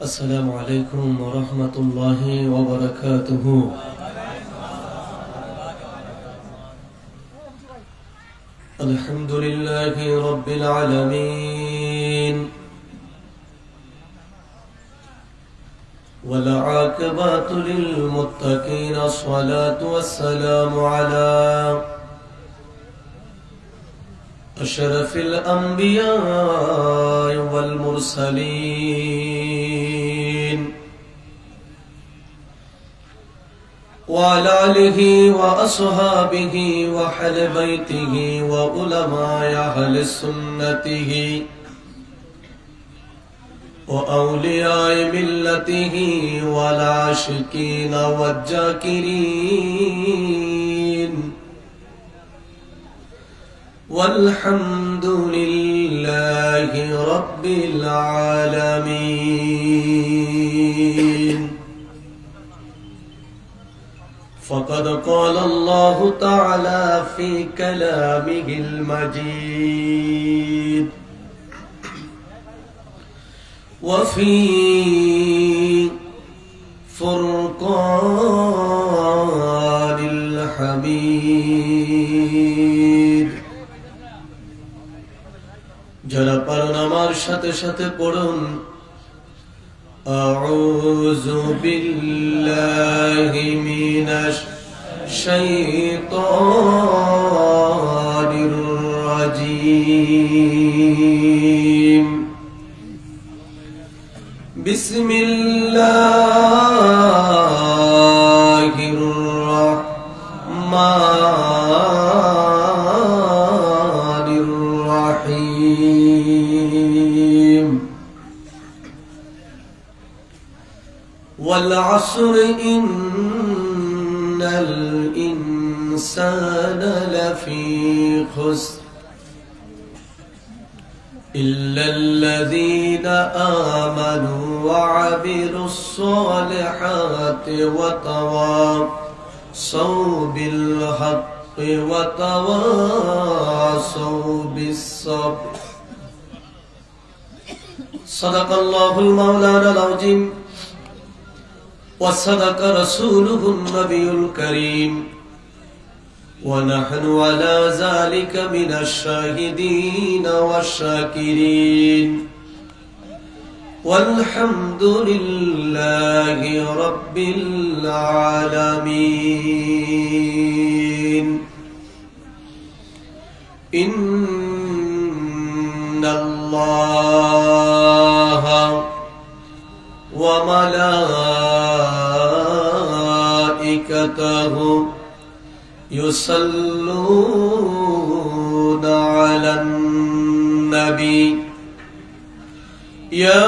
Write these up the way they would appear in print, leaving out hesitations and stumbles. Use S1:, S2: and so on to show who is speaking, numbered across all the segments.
S1: السلام عليكم ورحمة الله وبركاته. الحمد لله رب العالمين والعاقبة للمتقين، الصلاة والسلام على أشرف الأنبياء والمرسلين وعلى آله وأصحابه وأهل بيته وعلماء أهل سنته وأولياء ملته والعاشقين والذاكرين، والحمد لله رب العالمين. فقد قال الله تعالى في كلامه المجيد وفي فرقان الحميد। যারা পারেন আমার সাথে সাথে পড়ুন আউযু বিল্লাহি মিনাশ শাইতানির রাজীম। বিসমিল্লাহির রাহমানির রাহিম। والعصر إن الإنسان لفي خسر إلا الذين آمنوا وعملوا الصالحات وتواصوا بالحق وتواصوا بالصبر. صدق الله المولانا العظيم وصدق رسوله النبي الكريم، ونحن على ذلك من الشاهدين والشاكرين، والحمد لله رب العالمين. إن الله وملائكته يصلون على النبي يا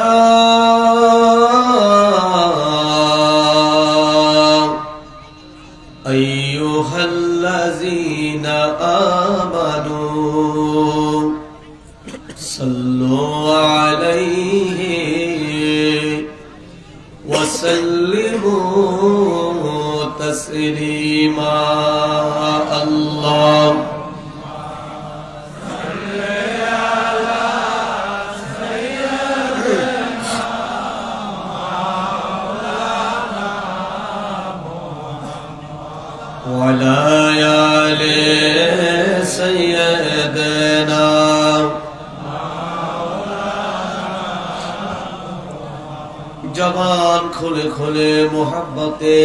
S1: أيها الذين آمنوا صلوا عليه وسلموا تسليما. اللهم صل على سيدنا مولانا محمد وعلى آل سيدنا জবান খুলে খুলে মোহাব্বতে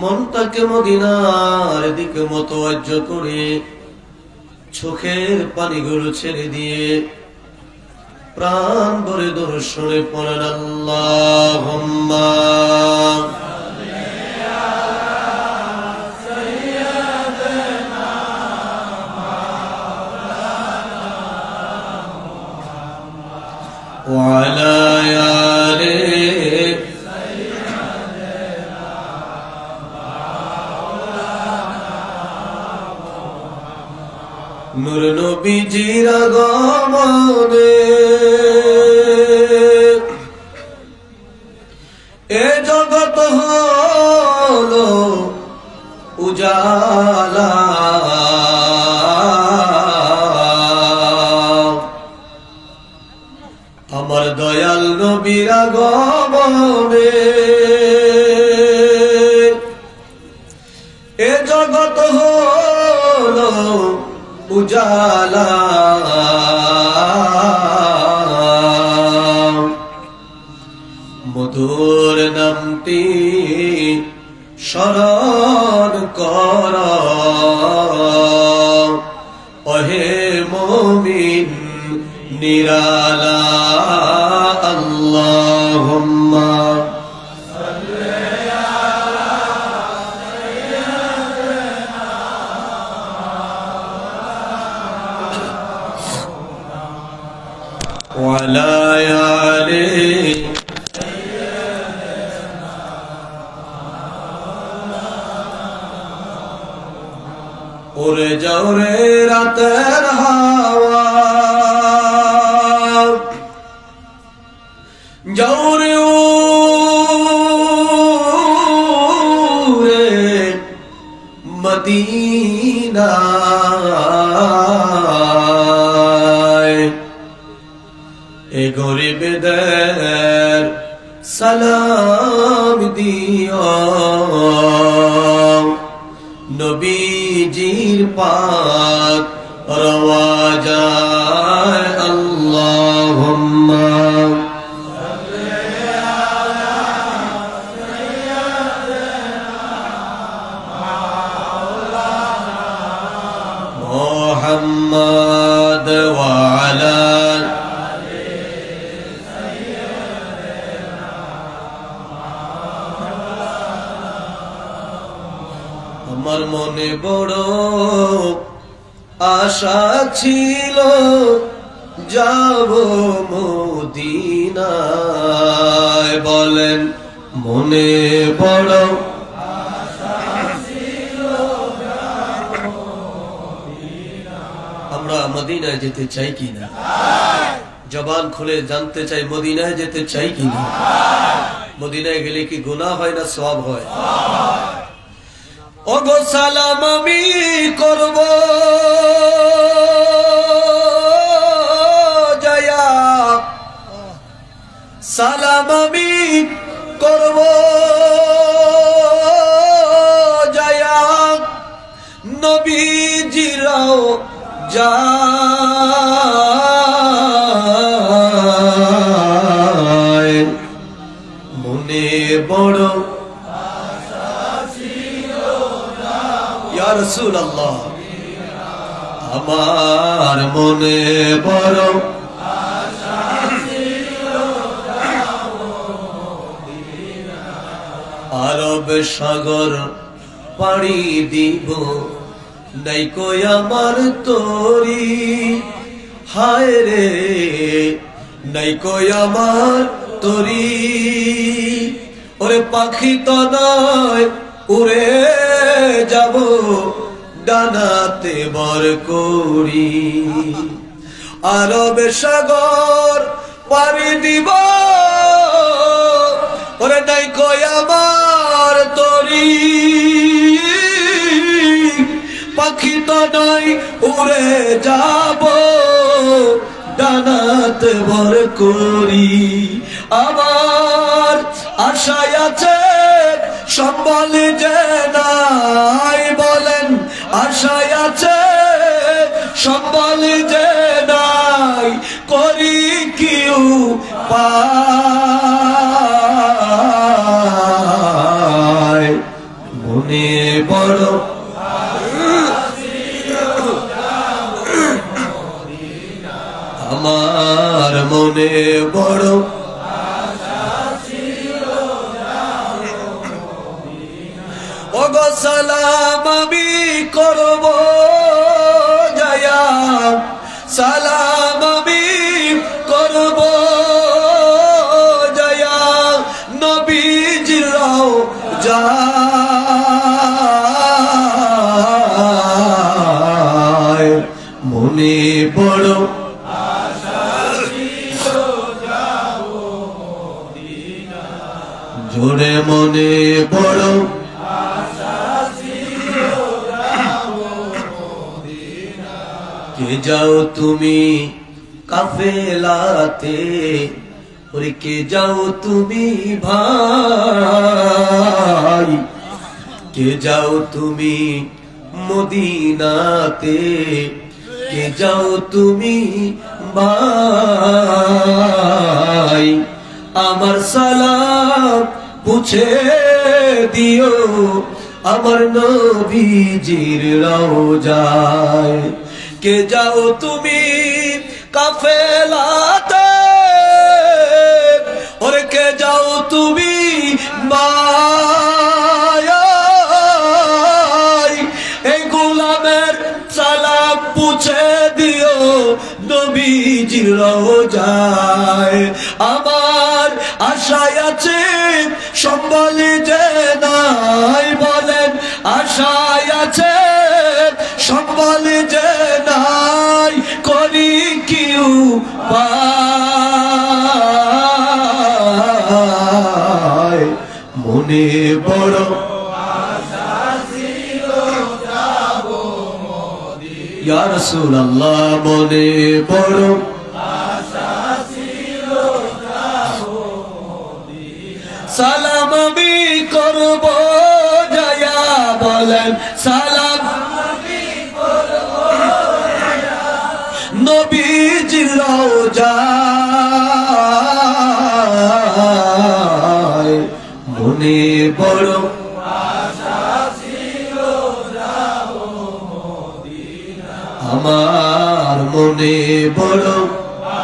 S1: মনটাকে মদিনার দিকে মোতওয়াজ্জ করে চোখের পানিগুলো ছেড়ে দিয়ে প্রাণ ভরে দর্শনে পড়েন আল্লাহুম্মা وعلى آل سيدنا مولانا নূর নবীজির আগমনে এ জগৎ হলো উজালা। আমার দয়াল নবী নবীর আগমনে এ জগৎ হলো উজালা মধুর নামটি স্মরণ কর ওহে মুমিন নিরালা আল্লাহুম্মা وعلى آله উড়ে যাও রে রাতের হাওয়া যাও রে উড়ে মদিনায় এ গরিবদের সালাম দিও নবীজির পাক রওয়াজায় আল্লাহুম্মা মুহাম্মদ ওয়া আলা আমার মনে বড় আশা ছিল যাব মদিনায় বলেন মনে বড় আশা ছিল আমরা মদিনায় যেতে চাই কিনা জবান খুলে জানতে চাই মদিনায় যেতে চাই কিনা মদিনায় গেলে কি গুনাহ হয় না সওয়াব হয় ওগো সালাম আমি করব জয়া সালাম আমি করব জয়া নবীজিরাও যায় মনে বড় ইয়া রাসূলুল্লাহ আমার মনে বড় আশা ছিল যাব মদিনা আরব সাগর পাড়ি দিব নাই কই আমার তোরি হায় রে নাই কই আমার তোরি ওরে পাখি তো নয় উড়ে যাব ডানাতে বর করি আরব সাগর পাড়ি দিব ওরে নাই কই আমার তরি পাখি তো নাই উড়ে যাব ডানাতে বর করি আমার আশায় আছে সম্বল যে নাই বলেন আশায় আছে সম্বল যে নাই করি কিউ পায় মনে বড় আমার মনে বড় ওগো সালাম আমি করব জয়া সালাম আমি করব জয়া নবীজিরাও যায় মনে বড় আশা ছিল যাব মদিনা জোরে মনে বড় কে যাও তুমি কাফেলাতে ওরে কে যাও তুমি ভাই, কে যাও তুমি মদিনাতে, কে যাও তুমি ভাই, আমার সালাম পুছে দিও আমার নবীজির রওজায়। কে যাও তুমি কাফেলাতে, ওরে কে যাও তুমি মায়ায়, এই গোলামের সালাম পুছে দিও নবীজির রওজায়। আমার আশায় আছে সম্বল যে নাই, বলেন আশায় আছে সম্বল যে নাই, করি কি উপায়, মনে বড় আশা ছিল যাব মদিনা। ইয়া রাসূলুল্লাহ মনে বড় আশা ছিল যাব মদিনা। সালাম আমি করব যায়া, বলেন সালাম আমি করব যায়া নবীজির রওজায়। মনে বড় আশা ছিল যাব মদিনা, আমার মনে বড়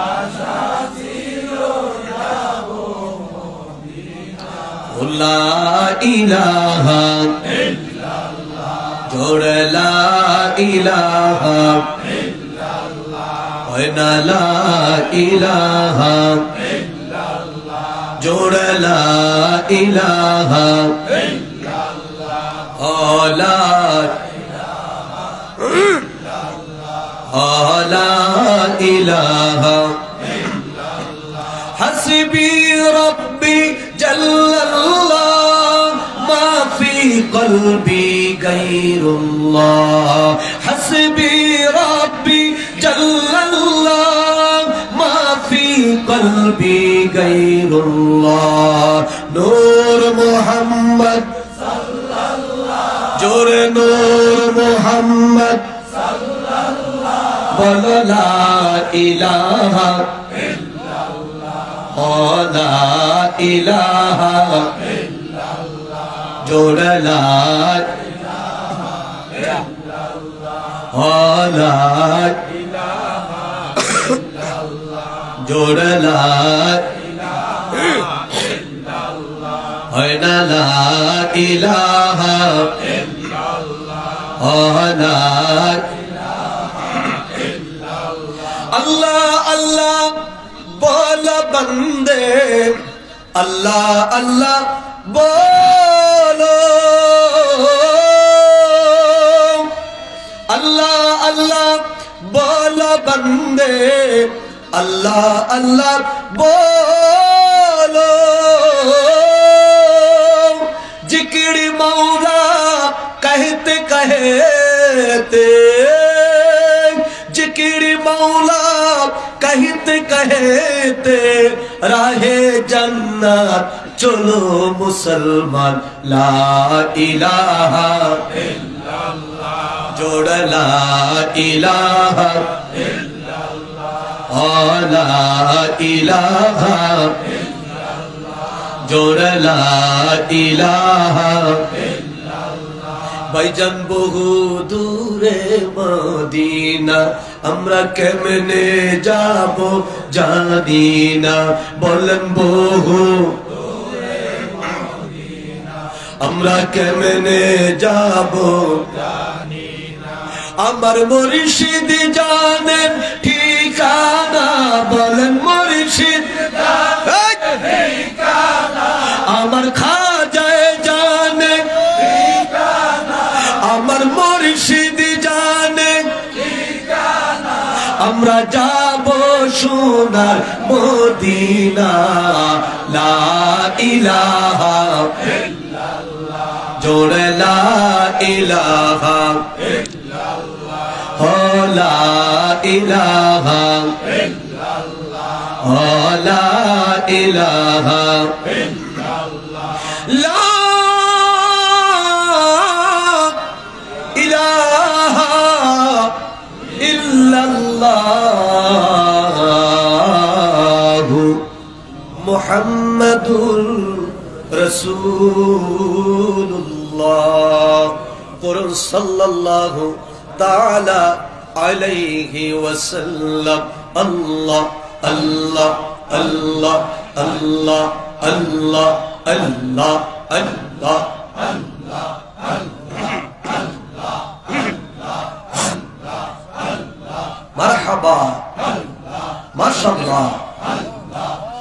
S1: আশা ছিল যাব মদিনা। লা ইলাহা ইল্লাল্লাহ, জোরে লা ইলাহা ইল্লাল্লাহ, ওই না লা ইলাহা ইল্লাল্লাহ, জোরে লা ইলাহা ইল্লাল্লাহ, ও লা ইলাহা ইল্লাল্লাহ, ও লা ইলাহা ইল্লাল্লাহ। হাসবি রব্বি জাল্লাল্লাহ, মা ফি কলবি গায়রুল্লাহ। হাসবি রব্বি জাল্লাল্লাহ, মা ফি কলবি গায়রুল্লাহ। নূর মুহাম্মদ সাল্লাল্লাহ, জোরে নূর মুহাম্মদ সাল্লাল্লাহ, বলো লা ইলাহা ইল্লাল্লাহ, ও লা ইলাহা ইল্লাল্লাহ, জোরে লা ইলাহা ইল্লাল্লাহ, ও লা ইলাহা ইল্লাল্লাহ, জোরে লা ইলাহা ইল্লাল্লাহ, হয় না লা ইলাহা ইল্লাল্লাহ, ও লা ইলাহা ইল্লাল্লাহ। আল্লাহ আল্লাহ বলো বন্দে, আল্লাহ আল্লাহ বলো, আল্লাহ আল্লাহ বলো বন্দে, আল্লাহ আল্লাহ বলো। जिक्र मौला कहते कहते, जिक्र मौला कहते कहते, राहे जन्नत चलो मुसलमान। ला इलाहा इल्लल्लाह, जोड़ ला इलाहा इल्लल्लाह, ला इलाहा इल्लल्लाह, जोड़ ला इलाहा इल्लल्लाह। भाईजान बहु दूरे मदीना, আমরা কেমনে যাব জানি না, বলেন বহু দূরে মদিনা, আমরা কেমনে যাব জানি না। আমার মুর্শিদ জানেন ঠিকানা, বলেন মুর্শিদ জানেন ঠিকানা, আমার খাজায় জানে ঠিকানা, আমার মুর্শিদ জানে ঠিকানা, আমরা যাব সোনার মদিনা। লা ইলাহা ইল্লাল্লাহ, জোরে লা ইলাহা ইল্লাল্লাহ, লা ইলাহা ইল্লাল্লাহ, লা ইলাহা ইল্লাল্লাহ লা ইলাহা ইল্লাল্লাহ মুহাম্মাদুর রাসূলুল্লাহ করুন সাল্লাল্লাহু তাআলা আলাইহি ওয়াসাল্লাম আল্লাহ আল্লাহ আল্লাহ আল্লাহ আল্লাহ আল্লাহ আল্লাহ আল্লাহ মারহাবা মাশাআল্লাহ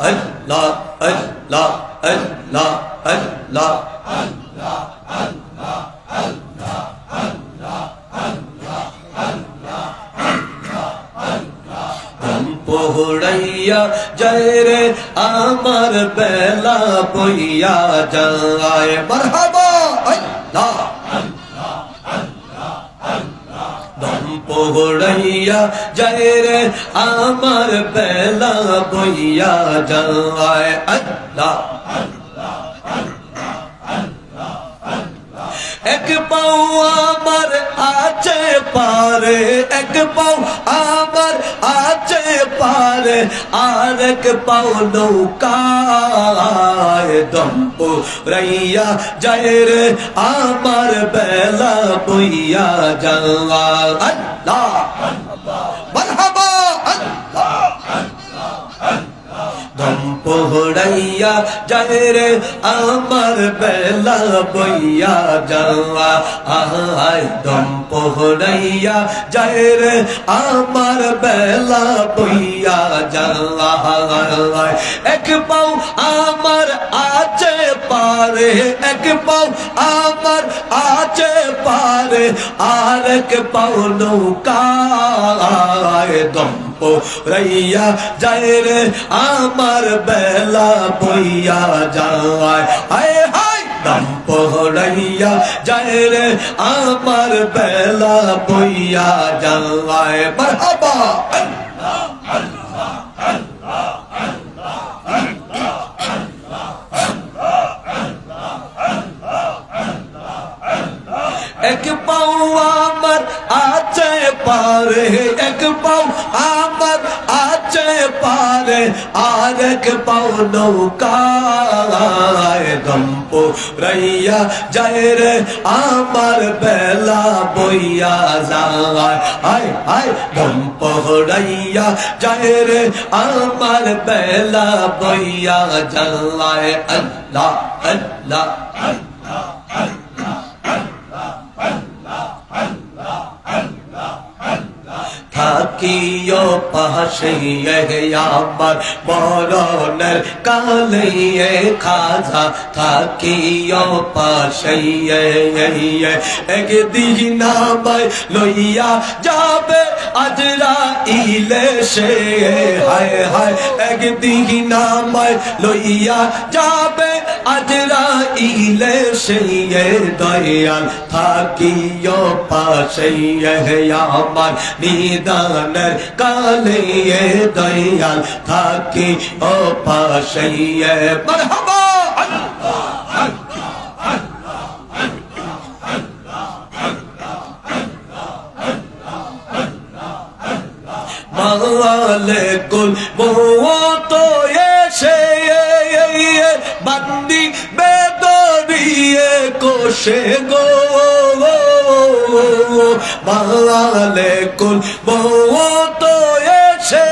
S1: আল্লাহ আল্লাহ আল্লাহ আল্লাহ আল্লাহ আল্লাহ আল্লাহ পোহড়াইয়া যায় রে আমার বেলা বইয়া যায় মারহাবা আল্লাহ দম পোহড়াইয়া যায় রে আমার বেলা বইয়া যায় আল্লাহ এক পাও আমার আছে পারে এক পাও আমার আছে পারে আর এক পাও নৌকায় দম পোহড়াইয়া যায় রে আমার বেলা বইয়া যায় আল্লাহ মারহাবা আল্লাহ দম পোহড়াইয়া যায় রে আমার বেলা বইয়া যাওয়া আহায় দম পোহড়াইয়া যায় রে আমার বেলা বইয়া যাওয়া এক পাও আমার আছে পারে এক পাও আমার আছে পারে আর এক পাও নৌকায় দম পোহড়াইয়া যায় রে আমার বেলা বইয়া যায় হায় হায় দম পোহড়াইয়া যায় রে আমার বেলা বইয়া যায় মারহাবা আল্লাহ আল্লাহ আল্লাহ এক পাও আমার আছে পারে এক পাও আমার আছে পারে আর এক পাও নৌকায় দম পোহড়াইয়া যায় রে আমার বেলা বইয়া যায় হায় হায় দম পোহড়াইয়া যায় রে আমার বেলা বইয়া যায় আল্লাহ আল্লাহ আল্লাহ থাকিও পাশে আমার মরণের কালে খাজা থাকিও পাশে একদিন আমায় লইয়া যাবে আজরাইলে সে হায় হায় একদিন আমায় লইয়া যাবে আজরাইলে সে দয়াল থাকিও পাশে আমার নিদানের কালে দয়াল থাকি ও পাশে মারহাবা আল্লাহ মালে কুল তো এসে বান্দি বেদরিয়ে কোশে গো মালে কুল তো এসে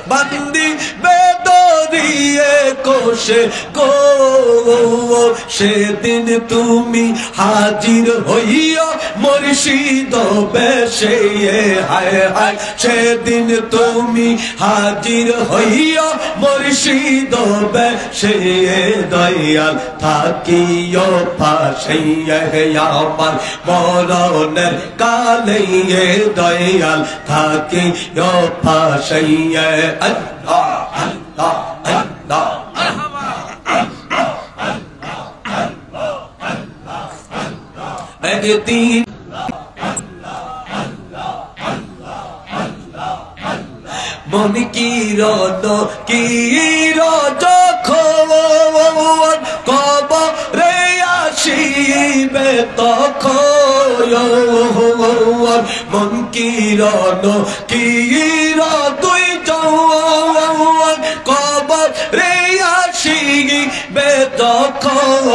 S1: বান্দি বেদরিয়ে কোশে গো সেদিন তুমি হাজির হইয়া মুর্শিদ বেশে হায় হায় সেদিন তুমি হাজির হইয়া মুর্শিদ বেশে দয়াল থাকিও পাশে আমার মরণের কালে দয়াল থাকিও পাশে আল্লাহ আল্লাহ আল্লাহ একদিন মন কি ফকির যখন কবরে আসিবে তখন মুনকির নকির দুই জন কবরে আসিবে তখন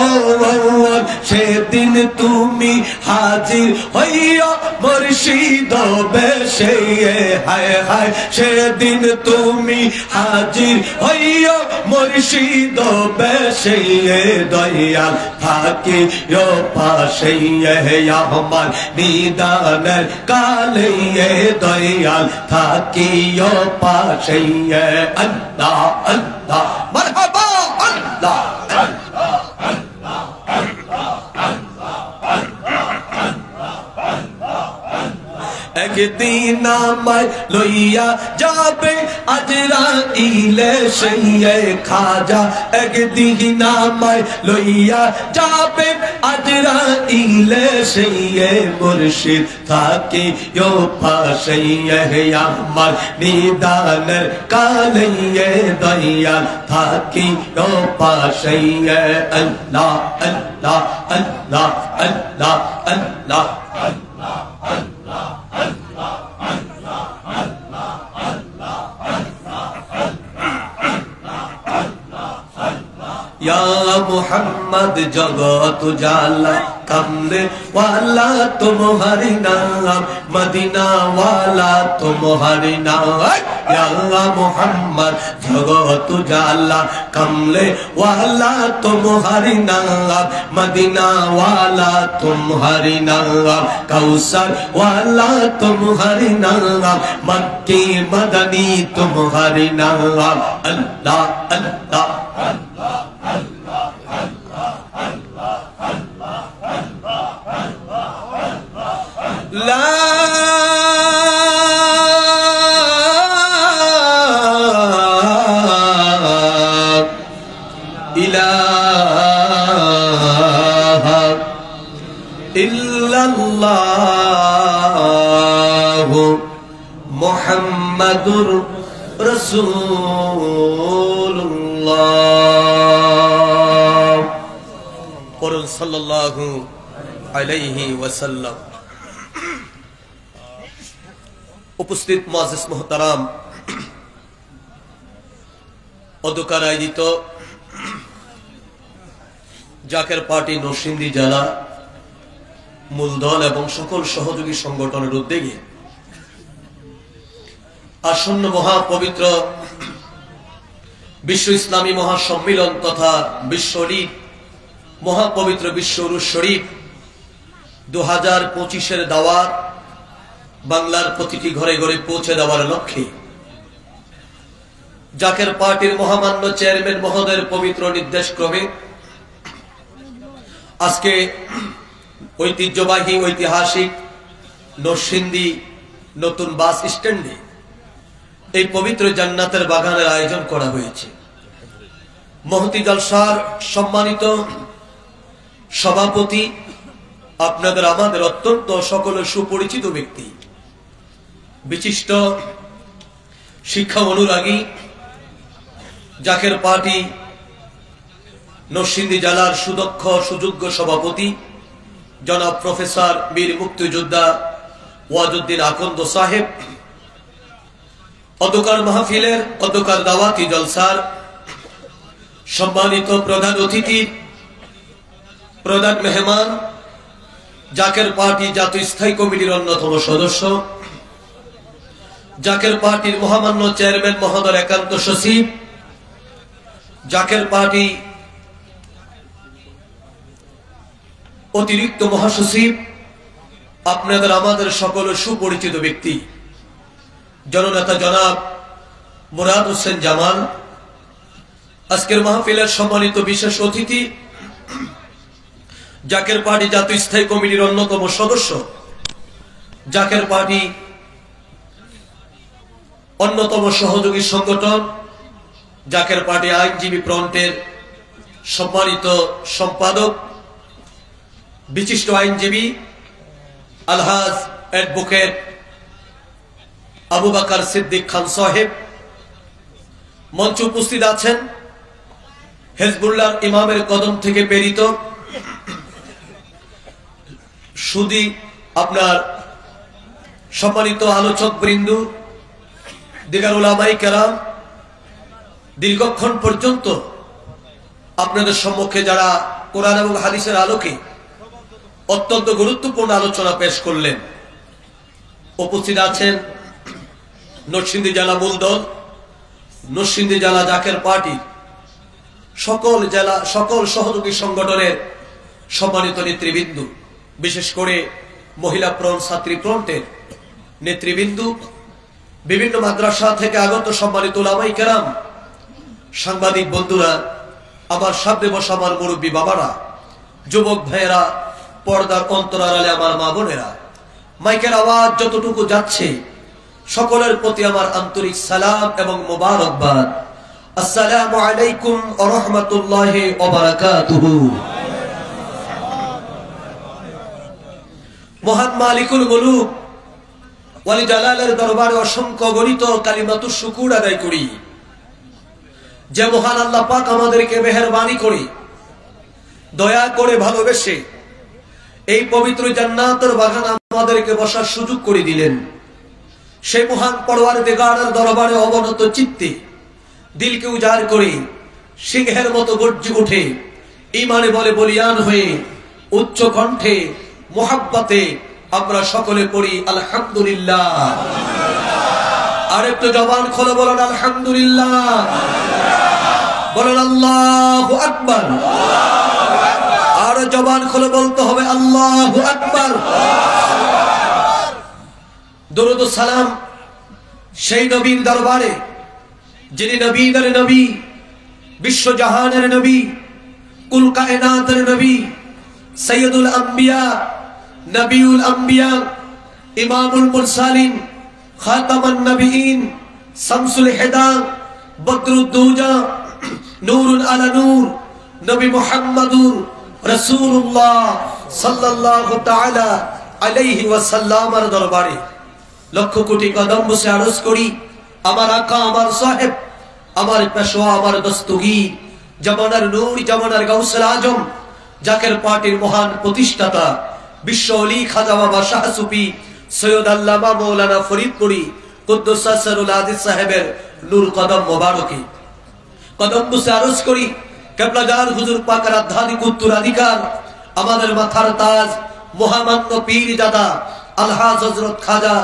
S1: সেদিন তুমি হাজির হইয়া মুর্শিদ বেশে হায় হায় সেদিন তুমি হাজির হইয়া মুর্শিদ বেশে দয়াল থাকে পাশে আমার নিদানের কালে দয়াল থাকে পাশে আল্লাহ আল্লাহ মারহাবা আল্লাহ একদিন আমায় লইয়া যাবে আজরাইলে সেই খাজা একদিন আমায় লইয়া যাবে আজরাইলে সেই মুর্শিদ থাকে পাশে আমার নিদানের কালে দয়াল থাকে পাশে আল্লাহ আল্লাহ আল্লাহ আল্লাহ আল্লাহ या मोहम्मद जगत जाला कमरे वाला तुम्हारी नाम मदीना वाला तुम्हारी नाम या मोहम्मद जगत जाला कमरे वाला तुम्हारी नाम मदीना वाला तुम्हारी नाम कौसर वाला तुम्हारी नाम मक्की मदनी तुम्हारी नाम अल्लाह अल्लाह لا إله إلا الله محمد رسول الله قرن صلى الله عليه وسلم উপস্থিত মুআজ্জিজ মুহতারাম অধ্যক্ষের আয়োজিত জাকের পার্টি নরসিংদী জেলা মূলদল এবং সকল সহযোগী সংগঠনের উদ্যোগে আসন্ন মহাপবিত্র বিশ্ব ইসলামী মহাসম্মিলন তথা বিশ্ব ঈদ মহাপবিত্র বিশ্ব উরুস শরীফ 2025 দাওয়াত বাংলার প্রতিটি ঘরে ঘরে পৌঁছে দেওয়ার লক্ষ্যে জাকের পার্টির মহামান্য চেয়ারম্যান মহোদয়ের পবিত্র নির্দেশ ক্রমে আজকে ঐতিহ্যবাহী ঐতিহাসিক নরসিংদী নতুন বাস স্ট্যান্ডে এই পবিত্র জান্নাতের বাগানের আয়োজন করা হয়েছে। মহতি জলসার সম্মানিত সভাপতি আপনাদের আমাদের অত্যন্ত সকলের সুপরিচিত ব্যক্তি বিশিষ্ট শিক্ষা অনুরাগী জাকের পার্টি নরসিংদী জেলার সুদক্ষ সুযোগ্য সভাপতি জনাব প্রফেসর বীর মুক্তিযোদ্ধা ওয়াজউদ্দিন আকন্দ সাহেব, অধ্যক্ষার মাহফিলের অধ্যক্ষার দাওয়াতি জলসার সম্মানিত প্রধান অতিথি প্রধান মেহমান জাকের পার্টি জাতীয় স্থায়ী কমিটির অন্যতম সদস্য জাকের পার্টির মহামান্য চেয়ারম্যান মহোদয় একান্ত সচিব জাকের পার্টি অতিরিক্ত মহাসচিব আপনাদের আমাদের সকলের সুপরিচিত ব্যক্তি জননেতা জনাব মুরাদ হোসেন জামাল, আজকের মাহফিলের সম্মানিত বিশেষ অতিথি জাকের পার্টি জাতীয় স্থায়ী কমিটির অন্যতম সদস্য জাকের পার্টি অন্যতম সহযোগী সংগঠন জাকের পার্টি আইনজীবী ফ্রন্টের সম্মানিত সম্পাদক বিশিষ্ট আইনজীবী আলহাজ অ্যাডভোকেট আবু বকর সিদ্দিক খান সাহেব, মঞ্চে উপস্থিত আছেন হেজবুল্লাহর ইমামের কদম থেকে প্রেরিত সুদী আপনার সম্মানিত আলোচক বৃন্দ, দিগার উলামায়ে কেরাম, দীর্ঘক্ষণ পর্যন্ত আপনাদের সম্মুখে যারা কোরআন এবং হাদিসের আলোকে অত্যন্ত গুরুত্বপূর্ণ আলোচনা পেশ করলেন, উপস্থিত আছেন নরসিংদী জেলা মূলদল, নরসিংদী জেলা জাকের পার্টি, সকল সহযোগী সংগঠনের সম্মানিত নেতৃবৃন্দ, বিশেষ করে মহিলা ফ্রন্ট, ছাত্রী ফ্রন্টের নেতৃবৃন্দ, বিভিন্ন মাদ্রাসা থেকে আগত সম্মানিত উলামায়ে কেরাম, সাংবাদিক বন্ধুরা, আমার সামনে বসা আমার মুরব্বী বাবারা, যুবক ভাইয়েরা, পর্দার অন্তরালে আমার মা বোনেরা, মাইকের আওয়াজ যতটুকু যাচ্ছে সকলের প্রতি আমার আন্তরিক সালাম এবং মোবারকবাদ। আসসালামু আলাইকুম ওয়া রাহমাতুল্লাহি ওয়া বারাকাতুহু। মহান মালিকুল মুলুক ওয়ালি জালালের দরবারে অসংখ্য গণিত কালিমাতুশ শুকুর আদায় করি, যে মহান আল্লাহ পাক আমাদেরকে মেহেরবানি করে, দয়া করে, ভালোবেসে এই পবিত্র জান্নাতের বাগান আমাদেরকে বসার সুযোগ করে দিলেন। সেই মহান পরওয়ারদিগারের দরবারে অবনত চিত্তে, দিলকে উজাড় করে, সিংহের মতো গর্জে উঠে, ঈমানে বলে বলিয়ান হয়ে, উচ্চ কণ্ঠে মুহাব্বতে আমরা সকলে পড়ি আলহামদুলিল্লাহ। আর একটু জবান খুলে বলেন আলহামদুলিল্লাহ, বলেন আল্লাহু আকবার। আর জবান খুলে বলতে হবে আল্লাহু আকবার। দরুদ ও সালাম সেই নবীর দরবারে, যিনি নবীদের নবী, বিশ্বজাহানের নবী, কুল কায়নাতের নবী, সৈয়দুল আম্বিয়া, নবিউল আম্বিয়া, ইমামুল মুরসালিন, খাতামান নবিয়িন, শামসুল হুদা, বদরুদ্দুজা, নূরুল আলা নূর, নবী মুহাম্মদুর রাসূলুল্লাহ সাল্লাল্লাহু তাআলা আলাইহি ওয়াসাল্লামের দরবারে লক্ষ কোটি কদম বসে আরজ করি, আমার আকা, আমার সাহেব, আমার পেশোয়া, আমার দস্তগীর, জামানার নূর, জামানার গাউসুল আজম, জাকের পার্টির মহান প্রতিষ্ঠাতা, বিশ্ব ওলি খাজা বাবা শাহ সুফি সৈয়দ আল্লামা মাওলানা ফরিদপুরি কুদ্দুস সিররুল আজিজ সাহেবের নূর কদম মোবারকে কদম বসে আরজ করি, কেবলাগার হুজুর পাকের আধ্যাত্মিক উত্তরাধিকার, আমাদের মাথার তাজ, মহামান্য পীর জাদা আলহাজ হযরত খাজা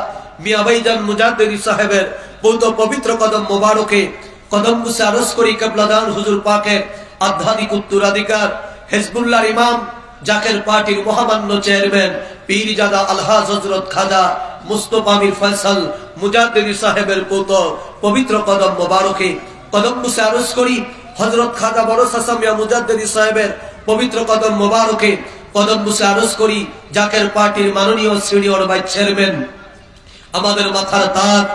S1: মিয়া ভাইজান মুজাদ্দিদি সাহেবের পবিত্র কদম মোবারকে কদম বসে আরজ করি, কেবলাগার হুজুর পাকের আধ্যাত্মিক উত্তরাধিকার, হিজবুল্লাহর ইমাম, জাকের পার্টির মহামান্য চেয়ারম্যান পীরজাদা আলহাজ হযরত খাজা মুস্তাফা মির ফয়সাল মুজাদ্দিদি সাহেবের পবিত্র কদম মোবারকে কদম বসে আরজ করি, হযরত খাজা বড় চাচা মিয়া মুজাদ্দিদি সাহেবের পবিত্র কদম মোবারকে কদম বসে আরজ করি, জাকের পার্টির মাননীয় সিনিয়র ভাইস চেয়ারম্যান, আমাদের মাথার তাজ,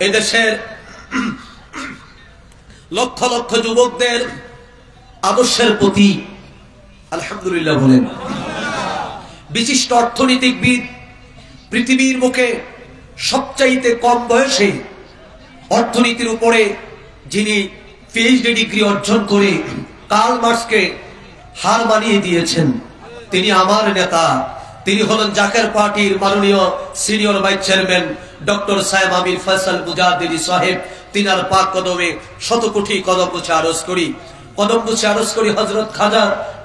S1: এদেশের লক্ষ লক্ষ যুবকদের আদর্শের প্রতি আলহামদুলিল্লাহ বলেন, বিশিষ্ট অর্থনীতিবিদ, পৃথিবীর মুখে সবচাইতে কম বয়সে অর্থনীতির উপরে যিনি পিএইচডি ডিগ্রি অর্জন করে কার্ল মার্কসকে হার মানিয়ে দিয়েছেন, তিনি আমার নেতা, তিনি হলেন জাকের পার্টির মাননীয় সিনিয়র ভাইস চেয়ারম্যান ডক্টর সাহেব আমির ফয়সাল মুজাদ্দিদি সাহেব। তিনার পাক কদমে শত কোটি কদম মুছে আরজ করি, কদম মুছে আরজ করি হযরত খাজা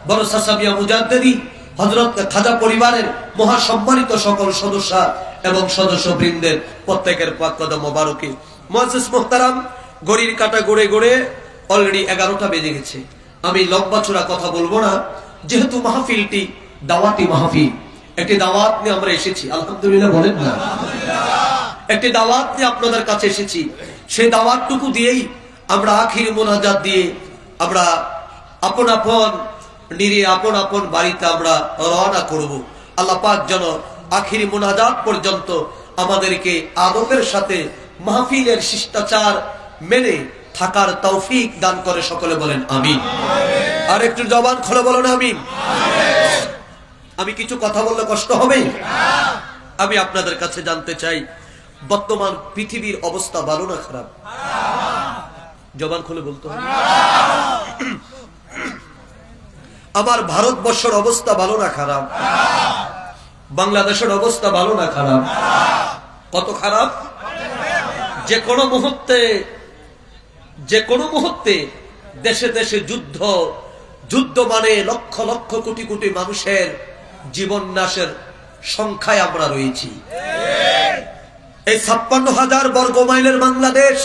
S1: বড় চাচা মিয়া মুজাদ্দিদি, হযরত খাজা পরিবারের মহাসম্মানিত সকল সদস্য এবং সদস্য বৃন্দের প্রত্যেকের পাক কদম মোবারকে। মুআজ্জিজ মুহতারাম, ঘড়ির কাঁটা গড়ে গড়ে অলরেডি 11টা বেজে গেছে। আমি লম্বা চূড়া কথা বলবো না, যেহেতু মাহফিলটি দাওয়াতি মাহফিল, একটি দাওয়াত নিয়ে আমরা এসেছি, আলহামদুলিল্লাহ বলেন না, একটি দাওয়াত নিয়ে আপনাদের কাছে এসেছি। সেই দাওয়াতটুকু দিয়েই আমরা আখির মোনাজাত দিয়ে আমরা আপন আপন নিরে আপন আপন বাড়িতে আমরা রওনা করব। আল্লাহ পাক যেন আখির মোনাজাত পর্যন্ত আমাদেরকে আদবের সাথে মাহফিলের শিষ্টাচার মেনে থাকার তৌফিক দান করে, সকলে বলেন আমিন। আর একটু জবান খুলে বলেন আমিন। আমি কিছু কথা বললে কষ্ট হবে? আমি আপনাদের কাছে জানতে চাই, বর্তমান পৃথিবীর অবস্থা ভালো না খারাপ? জবান খুলে বলতে হবে। আমার ভারতবর্ষের অবস্থা ভালো না খারাপ? বাংলাদেশের অবস্থা ভালো না খারাপ? কত খারাপ! যে কোনো মুহূর্তে দেশে দেশে যুদ্ধ, যুদ্ধ মানে লক্ষ লক্ষ কোটি কোটি মানুষের জীবন নাশের সংখ্যায় আমরা রয়েছি। এই 56,000 বর্গ মাইলের বাংলাদেশ,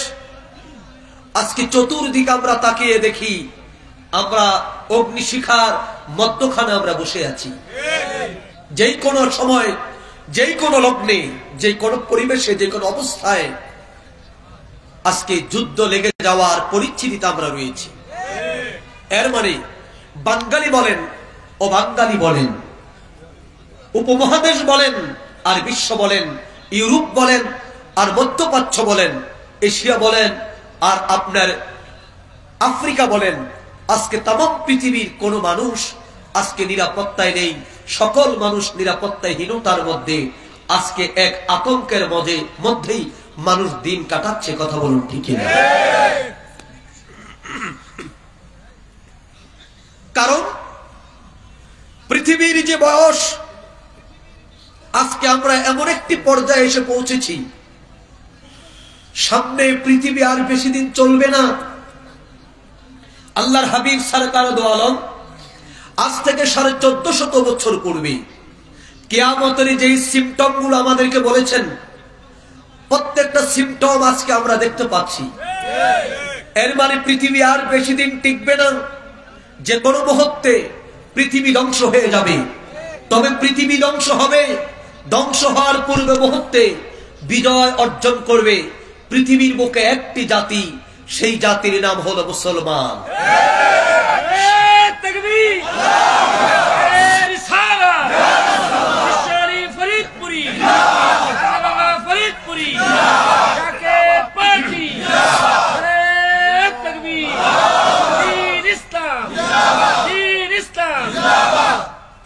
S1: আজকে চতুর্দিকে আমরা তাকিয়ে দেখি আমরা অগ্নিশিখার মধ্যখানে আমরা বসে আছি। যেই কোনো সময়, যেই কোনো লগ্নে, যে কোনো পরিবেশে, যে কোনো অবস্থায় আজকে যুদ্ধ লেগে যাওয়ার পরিস্থিতিতে আমরা রয়েছি। এর মানে বাঙালি বলেন, অবাঙালি বলেন, উপমহাদেশ বলেন আর বিশ্ব বলেন, ইউরোপ বলেন আর মধ্যপ্রাচ্য বলেন, এশিয়া বলেন আর আপনার আফ্রিকা বলেন, আজকে তাম পৃথিবীর কোন মানুষ আজকে নিরাপত্তায় নেই। সকল মানুষ নিরাপত্তাহীনতার মধ্যে, আজকে এক আতঙ্কের মধ্যেই মানুষ দিন কাটাচ্ছে। কথা বলুন ঠিক না? কারণ পৃথিবীর যে বয়স, আজকে আমরা এমন একটি পর্যায়ে এসে পৌঁছেছি, সামনে পৃথিবী আর বেশি দিন চলবে না। আল্লাহর হাবিব সরকার দো আলম আজ থেকে 1450 বছর পূর্বে কিয়ামতের যে সিমটম গুলো আমাদেরকে বলেছেন, প্রত্যেকটা সিমটম আজকে আমরা দেখতে পাচ্ছি। এর মানে পৃথিবী আর বেশি দিন টিকবে না। যে কোনো মুহূর্তে পৃথিবী ধ্বংস হয়ে যাবে। তবে পৃথিবী ধ্বংস হবে, ধ্বংস হওয়ার পূর্বে মুহূর্তে বিজয় অর্জন করবে পৃথিবীর বুকে একটি জাতি, সেই জাতির নাম হলো মুসলমান।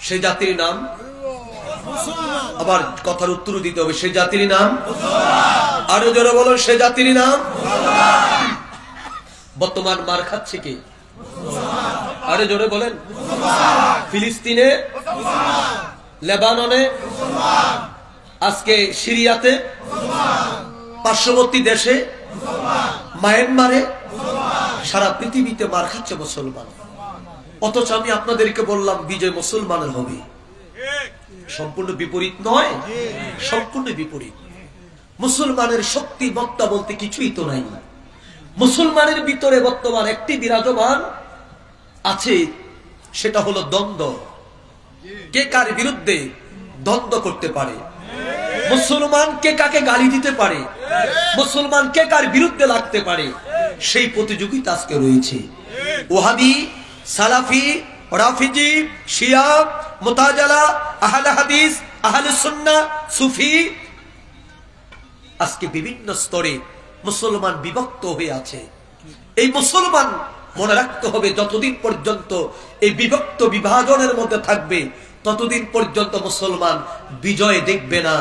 S1: সেই জাতির নাম, আবার কথার উত্তর দিতে হবে, সেই জাতির নাম, আরো জোরে বলো, সে জাতির নাম। বর্তমান মার খাচ্ছে কে? আরো জোরে বলেন। ফিলিস্তিনে, লেবাননে, আজকে সিরিয়াতে, পার্শ্ববর্তী দেশে, মায়ানমারে, সারা পৃথিবীতে মার খাচ্ছে মুসলমান। অথচ আমি আপনাদেরকে বললাম বিজয় মুসলমানের হবে। সম্পূর্ণ বিপরীত নয়, সম্পূর্ণ বিপরীত। মুসলমানের শক্তি মত্তা বলতে কিছুই তো নাই। মুসলমানের ভিতরে বর্তমান একটি বিরাজমান আছে, সেটা হলো দ্বন্দ্ব। কে কার বিরুদ্ধে দ্বন্দ্ব করতে পারে, মুসলমান কে কাকে গালি দিতে পারে, মুসলমান কে কার বিরুদ্ধে লাগতে পারে, সেই প্রতিযোগিতা আজকে রয়েছে। ওয়াহাবি, সালাফি, রাফিজি, শিয়া, মুতাজালা, আহলে হাদিস, আহলে সুন্নাহ, সুফি, আজকে বিভিন্ন স্তরে মুসলমান বিভক্ত হয়ে আছে। এই মুসলমান মনে রাখতে হবে, যতদিন পর্যন্ত এই বিভক্ত বিভাজনের মধ্যে থাকবে, ততদিন পর্যন্ত মুসলমান বিজয় দেখবে না,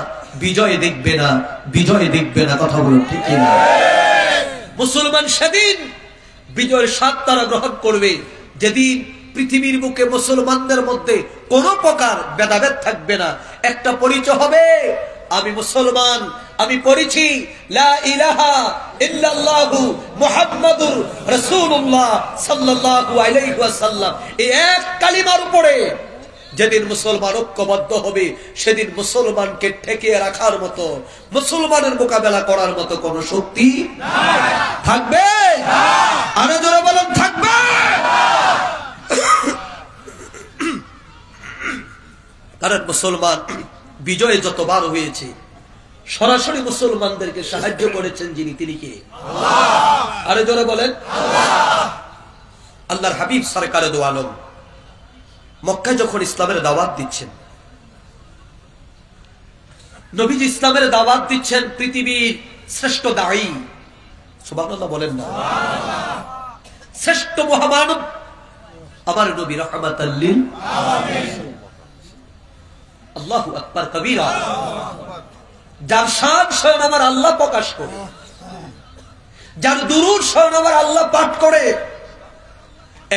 S1: বিজয় দেখবে না, বিজয় দেখবে না। কথা বলুন ঠিক না? মুসলমান সেদিন বিজয়ের স্বাদ তারা গ্রহণ করবে, যেদিন পৃথিবীর বুকে মুসলমানদের মধ্যে কোন প্রকার ভেদাভেদ থাকবে না। একটা পরিচয় হবে, আমি মুসলমান, আমি পড়েছি লা ইলাহা ইল্লাল্লাহু মুহাম্মাদুর রাসূলুল্লাহ সাল্লাল্লাহু আলাইহি ওয়াসাল্লাম। এই এক কালিমার উপরে যেদিন মুসলমান ঐক্যবদ্ধ হবে, সেদিন মুসলমানকে ঠেকিয়ে রাখার মতো, মুসলমানের মোকাবেলা করার মতো কোন শক্তি থাকবে? আরো জোরে বলেন, থাকবে? কারণ মুসলমান বিজয়ে যতবার হয়েছে, সরাসরি মুসলমানদেরকে সাহায্য করেছেন যিনি, তিনি কে? আরো জোরে বলেন। আল্লাহর হাবিব সরকারে দো আলম মক্কায় যখন ইসলামের দাওয়াত দিচ্ছেন, নবীজি ইসলামের দাওয়াত দিচ্ছেন, পৃথিবীর শ্রেষ্ঠ দায়ী, সুবহানাল্লাহ বলেন না, শ্রেষ্ঠ মহামানব আমার নবী রাহমাতাল লিল আলামিন। আল্লাহু আকবার কবীরা। যার শান স্বয়ং আমার আল্লাহ প্রকাশ করে, যার দুরূদ শরণাবার আল্লাহ পাঠ করে,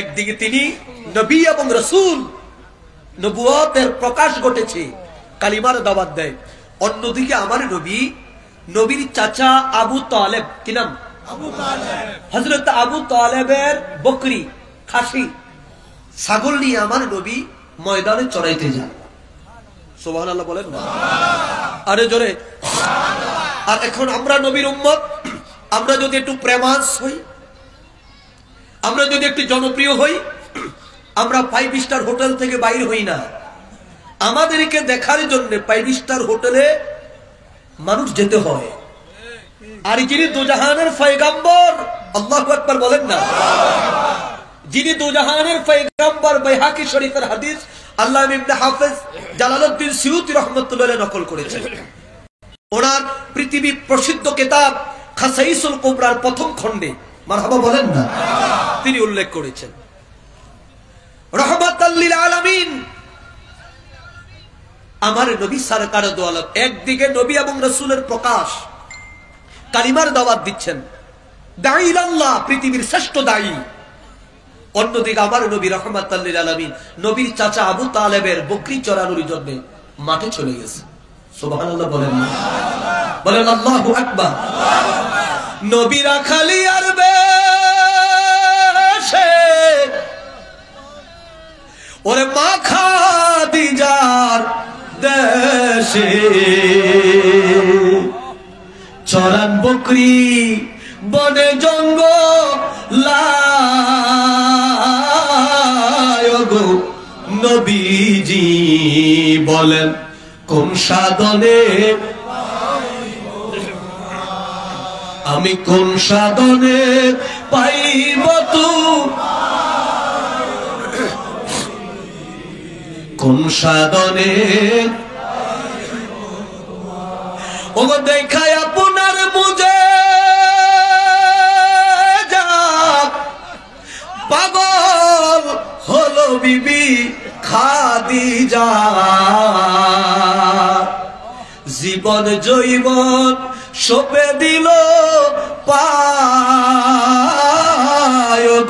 S1: একদিকে তিনি নবী এবং রাসূল, নবুয়তের প্রকাশ ঘটেছে, কালিমার দাওয়াত দেয়। অন্যদিকে আমার নবী, নবীর চাচা আবু তালেব, কি নাম? আবু তালেব। হযরত আবু তালেবের বকরি, খাসি, ছাগল নিয়ে আমার নবী ময়দানে চড়াইতে যান। সুবহানাল্লাহ বলেন না? আরে জোরে। আর এখন আমরা নবীর উম্মত, আমরা যদি একটু প্রেমাস হই, আমরা যদি একটু জনপ্রিয় হই, আমরা 5 স্টার হোটেল থেকে বাইর হই না। আমাদেরকে দেখার জন্য 5 স্টার হোটেলে মানুষ যেতে হয়। আর যিনি দুজাহানের পয়গম্বর, আল্লাহু আকবার বলেন না, যিনি দুজাহানের পয়গম্বর, বাইহাকি শরীফের হাদিস আল্লামা ইবনে হাফেজ জালালউদ্দিন সিয়ুতি রাহমাতুল্লাহ আলাইহি নকল করেছেন। ওনার পৃথিবী প্রসিদ্ধ কিতাব খাসাইসুল কুবরার প্রথম খণ্ডে, মারহাবা বলেন না, তিনি উল্লেখ করেছেন রাহমাতাল লিল আলামিন আমার নবী সরকার দো আলম একদিকে নবী এবং রাসূলের প্রকাশ, কালিমার দাওয়াত দিচ্ছেন, দাঈ ইলাল্লাহ, পৃথিবীর শ্রেষ্ঠ দাঈ। অন্যদিকে আমার নবী রাহমাতাল লিল আলামিন নবীর চাচা আবু তালেবের বকরি চড়ানোর জন্য মাঠে চলে গেছে। সুবহানাল্লাহ বলেন না? বলেন আল্লাহু আকবার। নবীরা খালি আর বেশে ওরে মা খাদিজার দেশে চরান বকরি বনে জঙ্গলায় গো নবীজি বলেন কোন সাধনে আমি, কোন সাধনে পাইব তু, কোন সাধনে ওগো দেখায় আপনার মুজে যাক পাগল হলো বিবি খাদিজা, জীবন জৈবন সপে দিল পায়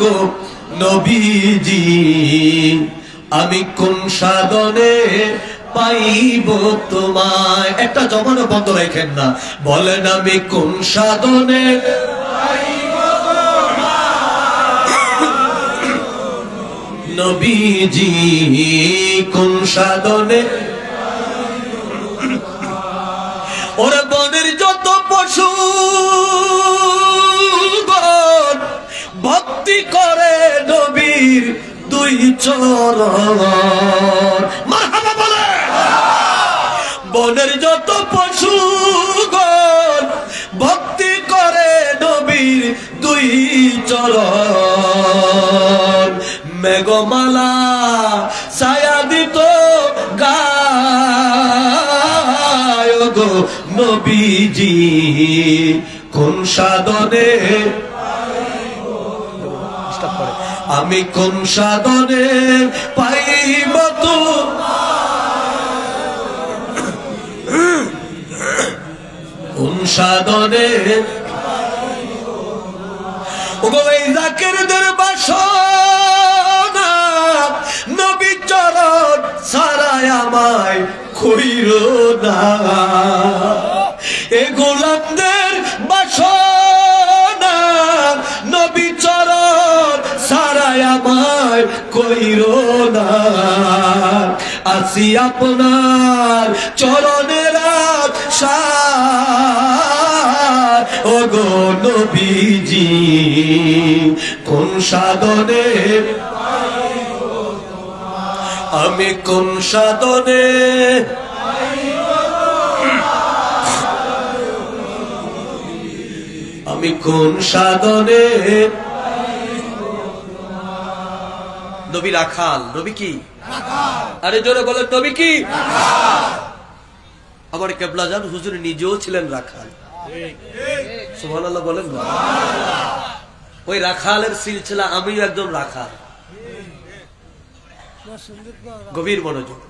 S1: গো নবীজি, আমি কোন সাধনে পাইব তোমায়। একটা জমানো বন্ধ রাখেন না, বলেন আমি কোন সাধনে পাইব নবীজি, কোন সাধনে। ওরে বনের যত পশু ভক্তি করে নবীর দুই চরণ, মারহাবা বলে। বনের যত পশু ভক্তি করে নবীর দুই চরণ, মেঘমালা ছায়া দিত গায় গো নবীজি, কোন সাধনে আমি, কোন সাধনে পাইব তো, কোন সাধনে ওগো এই জাকিরদের বাসনা নবী চরণ ছাড়াই আমায় কইরো না, এ গোলামদের বাসনা নবী চরণ ছাড়াই আমায় কইরো না, আসি আপনার চরণের আশায় ওগো নবীজি, কোন সাধনে আমি, কোন সাধনে আমি, কোন সাধনে। নবী রাখাল, নবী কি? আরে জোরে বলেন নবী কি? আমার কেবলা জান হুজুর নিজেও ছিলেন রাখাল। সুবহানাল্লাহ বলেন না? ওই রাখালের সিলসিলা আমিও একজন রাখাল। গভীর মনোযোগ।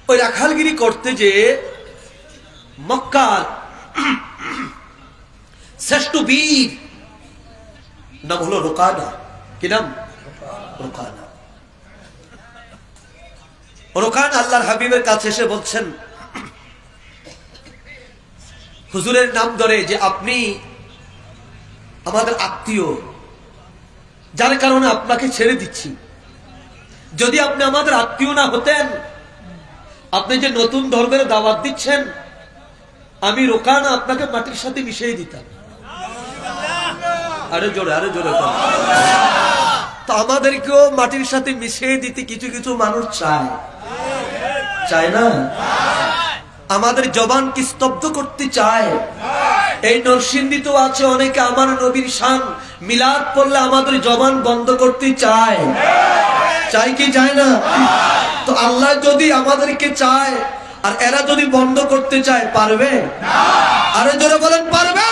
S1: ওই রাখালগিরি করতে যে মক্কার শ্রেষ্ঠ বীর নাম হলো রোকানা। কি নাম? রোকানা। রোকানা আল্লাহর হাবিবের কাছে এসে বলছেন, হুজুরের নাম ধরে যে আপনি আমাদের আত্মীয়, যার কারণে আপনাকে ছেড়ে দিচ্ছি। যদি আপনি আমাদের আত্মীয় না হতেন, আপনি যে নতুন ধর্মের দাওয়াত দিচ্ছেন, আমি রোকানা আপনাকে মাটির সাথে মিশিয়ে দিতাম। আরে জোরে, আরে জোরে। তো আমাদেরকেও মাটির সাথে মিশিয়ে দিতে কিছু কিছু মানুষ চায়, চায় না? আমাদের জবানকে স্তব্ধ করতে চায়। এই নরসিংদীতেও আছে অনেকে আমার নবীর শান মিলাদ পড়লে আমাদের জবান বন্ধ করতে চায়, চাই কি চায় না? তো আল্লাহ যদি আমাদেরকে চায় আর এরা যদি বন্ধ করতে চায়, পারবে? আরে জোরে বলেন, পারবে?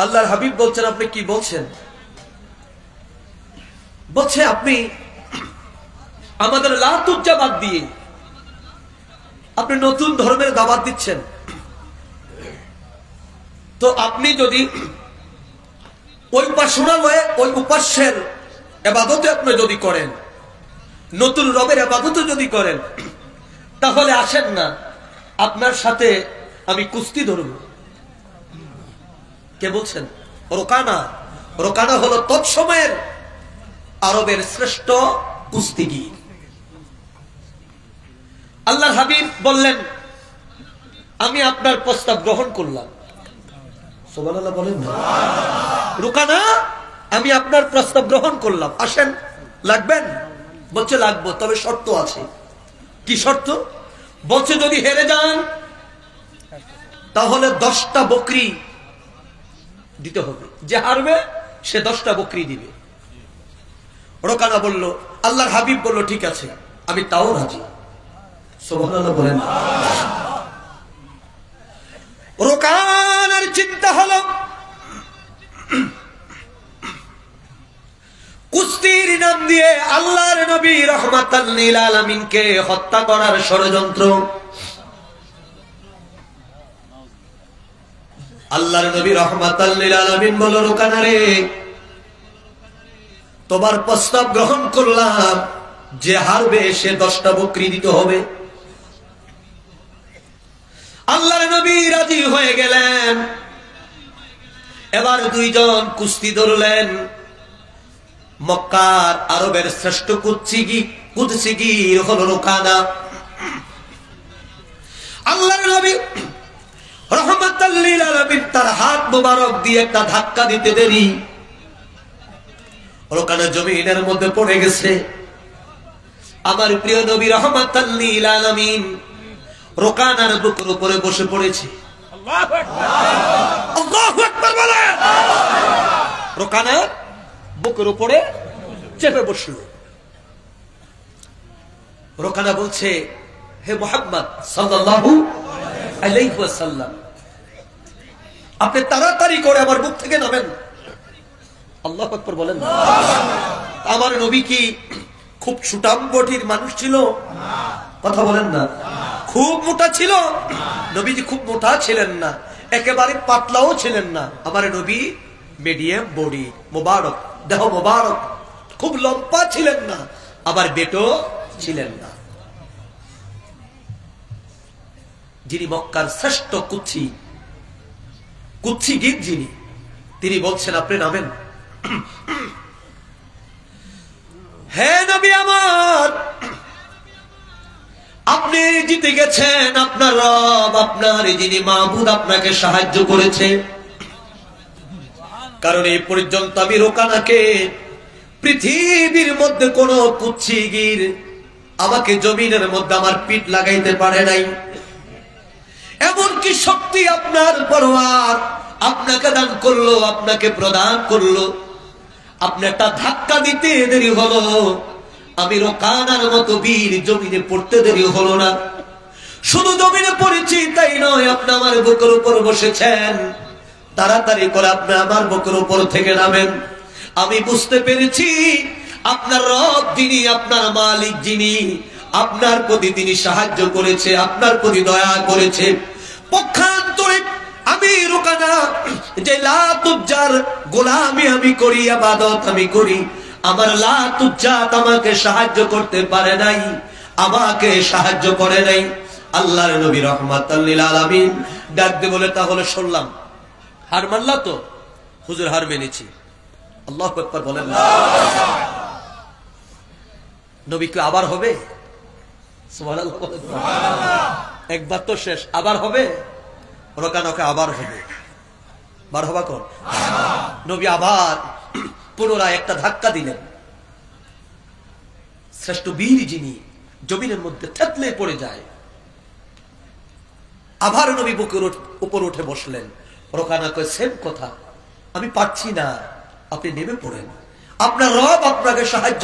S1: আল্লাহর হাবিব বলছেন, আপনি কি বলছেন? বলছে আপনি আমাদের লাতুজ্জা বাদ দিয়ে আপনি নতুন ধর্মের দাওয়াত দিচ্ছেন। তো আপনি যদি ওই উপাসনালয়ে ওই উপাস্যের ইবাদতে আপনি যদি করেন, নতুন রবের ইবাদতে যদি করেন, তাহলে আসেন না, আপনার সাথে আমি কুস্তি ধরব। কে বলছেন? রোকানা। রোকানা হলো তৎসময়ের আরবের শ্রেষ্ঠ কুস্তিগীর। আল্লাহর হাবিব বললেন, আমি আপনার প্রস্তাব গ্রহণ করলাম। সুবহানাল্লাহ বলেন না? রোকানা, আমি আপনার প্রস্তাব গ্রহণ করলাম, আসেন, লাগবেন? বলছে লাগবো, তবে শর্ত আছে। কি শর্ত? বলছে যদি হেরে যান তাহলে 10টা বকরি দিতে হবে, যে হারবে সে 10টা বকরি দিবে। রোকানা বলল, আল্লাহর হাবিব বলল, ঠিক আছে, আমি তাও রাজি। সুবহানাল্লাহ বলেন। রোকানার চিন্তা হলো কুস্তির নাম দিয়ে আল্লাহর নবী রাহমাতাল লিল আলামিনকে হত্যা করার ষড়যন্ত্র। আল্লাহর নবী রাহমাতাল লিল আলামিন বলল, রোকানা রে, তোমার প্রস্তাব গ্রহণ করলাম, যে হারবে সে 10টা বকরি দিতে হবে। আল্লাহর নবী রাজি হয়ে গেলেন। এবার দুইজন কুস্তি ধরলেন। মক্কার আরবের শ্রেষ্ঠ কুস্তিগীর হলো রোকানা। আল্লাহর নবী রাহমাতাল লিল আলামিন তার হাত মোবারক দিয়ে একটা ধাক্কা দিতে দেরি, রোকানা জমিনের মধ্যে পড়ে গেছে। আমার প্রিয় নবী রাহমাতাল লিল আলামিন রোকানার বুকের উপরে বসে পড়েছে। আল্লাহু আকবার বলেন। রোকানার বুকের উপরে চেপে বসল। রোকানা বলছে, হে মুহাম্মদ সাল্লাল্লাহু আলাইহি ওয়াসাল্লাম, আপনি তাড়াতাড়ি করে আমার বুক থেকে নামেন। আল্লাহু আকবার বলেন। আমার নবী কি খুব সুটামবটির মানুষ ছিল? কথা বলেন না। খুব মোটা ছিল? নবীজি খুব মোটা ছিলেন না, একেবারে পাতলাও ছিলেন না। আমার নবী মিডিয়াম বডি, মোবারক দেহ, মোবারক, খুব লম্বা ছিলেন না, আবার বেটো ছিলেন না। যিনি মক্কার শ্রেষ্ঠ কুচ্ছিগীর যিনি, তিনি বলছেন, আপনি নামেন। হে নবী আমার, আপনি জিতে গেছেন। আপনার রব, আপনার যিনি মাবুদ আপনাকে সাহায্য করেছে। কারণ এই পর্যন্ত আমি রোকানাকে পৃথিবীর মধ্যে কোন কুচ্ছিগীর আমাকে জমিনের মধ্যে আমার পিঠ লাগাইতে পারে নাই। এমনকি শক্তি আপনার পরওয়ার আপনাকে দান করলো, আপনাকে প্রদান করলো। আপনি একটা ধাক্কা দিতে দেরি হলো, আমি রোকানার মতো বীর জমিনে পড়তে দেরি হলো না। শুধু জমিনে পড়েছি তাই নয়, আপনি আমার বুকের উপর বসেছেন। তাড়াতাড়ি করে আপনি আমার বুকের উপর থেকে নামেন। আমি বুঝতে পেরেছি আপনার রব যিনি, আপনার মালিক যিনি, আপনার প্রতি তিনি সাহায্য করেছে, আপনার প্রতি দয়া করেছে। পক্ষান্তরে আমি রুকানা যে লাত উজ্জার গোলামি আমি করি, ইবাদত আমি করি, আমার লাত উজ্জাত আমাকে সাহায্য করতে পারে নাই, আমাকে সাহায্য করে নাই। আল্লাহর নবী রাহমাতাল লিল আলামিন ডাক দিয়ে বলে, তাহলে শুনলাম হার মানলা তো? হুজুর হার মেনেছি। আল্লাহু আকবার বলেন। নবী কি আবার হবে? সুবহানাল্লাহ বলেন। একবার তো শেষ, আবার হবে? রোকানোকে আবার হবে। বার হবা কোন? নবী আবার পুনরায় একটা ধাক্কা দিলেন। শ্রেষ্ঠ বীর যিনি জমিনের মধ্যে থেতলে পড়ে যায়, আবার নবী বুকের উপর উঠে বসলেন। রোকানা কয়, সেম কথা, আমি পারছি না, আপনি নেমে পড়েন, আপনার রব আপনাকে সাহায্য